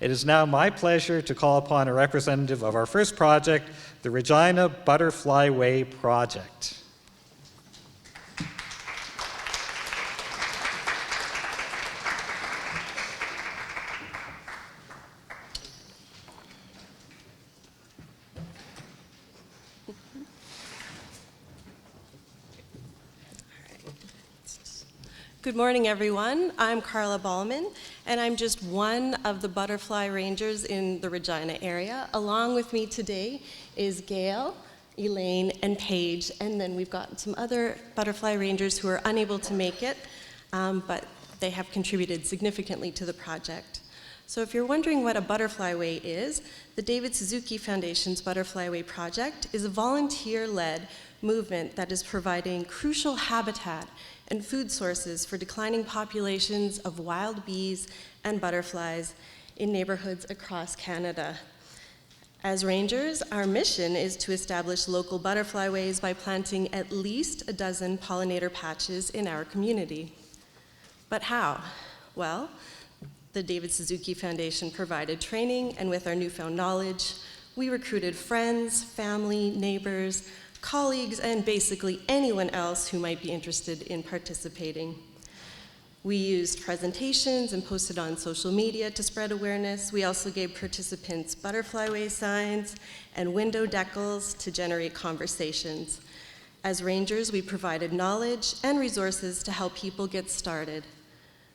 It is now my pleasure to call upon a representative of our first project, the Regina Butterflyway project. Good morning, everyone. I'm Carla Ballman, and I'm just one of the butterfly rangers in the Regina area. Along with me today is Gail, Elaine, and Paige, and then we've got some other butterfly rangers who are unable to make it, but they have contributed significantly to the project. So if you're wondering what a Butterflyway is, the David Suzuki Foundation's Butterflyway project is a volunteer-led movement that is providing crucial habitat and food sources for declining populations of wild bees and butterflies in neighborhoods across Canada. As rangers, our mission is to establish local butterflyways by planting at least a dozen pollinator patches in our community. But how? Well, the David Suzuki Foundation provided training, and with our newfound knowledge, we recruited friends, family, neighbors, colleagues, and basically anyone else who might be interested in participating. We used presentations and posted on social media to spread awareness. We also gave participants Butterflyway signs and window decals to generate conversations. As rangers, we provided knowledge and resources to help people get started.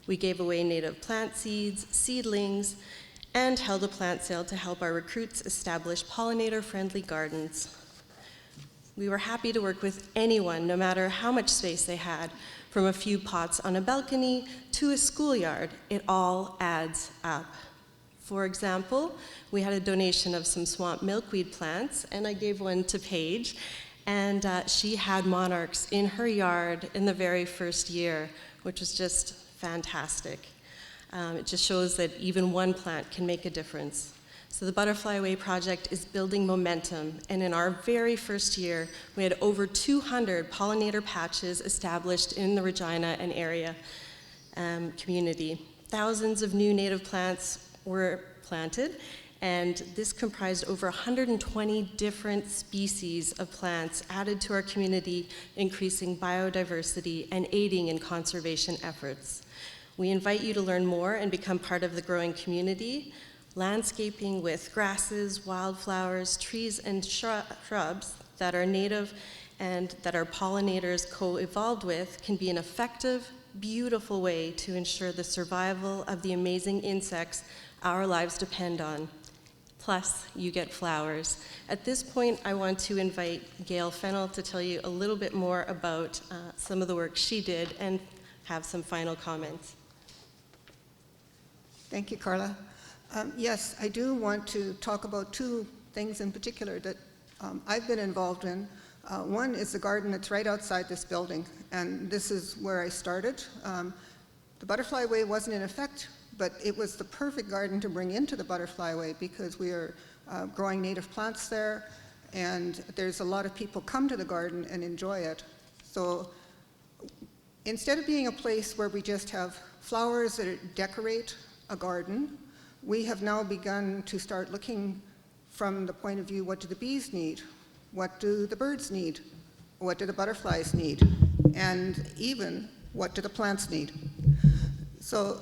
We gave away native plant seeds, seedlings, and held a plant sale to help our recruits establish pollinator-friendly gardens. We were happy to work with anyone, no matter how much space they had, from a few pots on a balcony to a schoolyard. It all adds up. For example, we had a donation of some swamp milkweed plants, and I gave one to Paige, and she had monarchs in her yard in the very first year, which was just fantastic. It just shows that even one plant can make a difference. So the Butterflyway project is building momentum, and in our very first year, we had over 200 pollinator patches established in the Regina and area community. Thousands of new native plants were planted, and this comprised over 120 different species of plants added to our community, increasing biodiversity and aiding in conservation efforts. We invite you to learn more and become part of the growing community. Landscaping with grasses, wildflowers, trees, and shrubs that are native and that our pollinators co-evolved with can be an effective, beautiful way to ensure the survival of the amazing insects our lives depend on. Plus, you get flowers. At this point, I want to invite Gail Fennell to tell you a little bit more about some of the work she did and have some final comments. Thank you, Carla. Yes, I do want to talk about two things in particular that I've been involved in. One is the garden that's right outside this building, and this is where I started. The Butterflyway wasn't in effect, but it was the perfect garden to bring into the Butterflyway because we are growing native plants there, and there's a lot of people come to the garden and enjoy it. So instead of being a place where we just have flowers that decorate a garden, we have now begun to start looking from the point of view, what do the bees need? What do the birds need? What do the butterflies need? And even, what do the plants need? So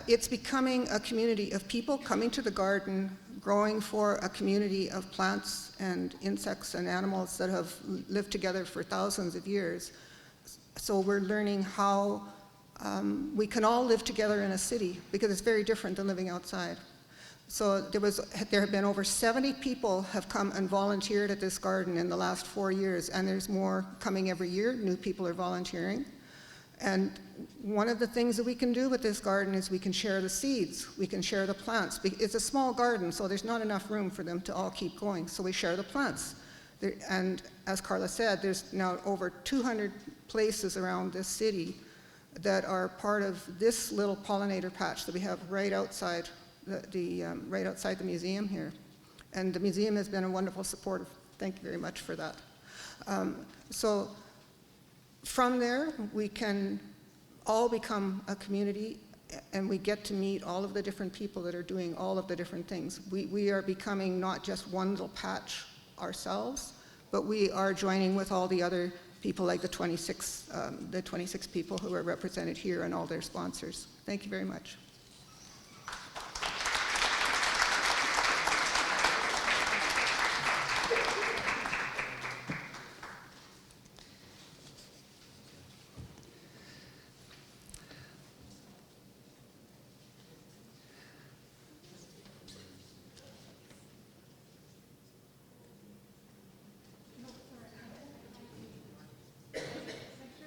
it's becoming a community of people coming to the garden, growing for a community of plants and insects and animals that have lived together for thousands of years. So we're learning how we can all live together in a city because it's very different than living outside. So there have been over 70 people have come and volunteered at this garden in the last 4 years, and there's more coming every year. New people are volunteering. And one of the things that we can do with this garden is we can share the seeds, we can share the plants. It's a small garden, so there's not enough room for them to all keep going, so we share the plants. And as Carla said, there's now over 200 places around this city that are part of this little pollinator patch that we have right outside right outside the museum here. And the museum has been a wonderful supporter. Thank you very much for that. So from there, we can all become a community and we get to meet all of the different people that are doing all of the different things. We are becoming not just one little patch ourselves, but we are joining with all the other people, like the 26 people who are represented here and all their sponsors. Thank you very much.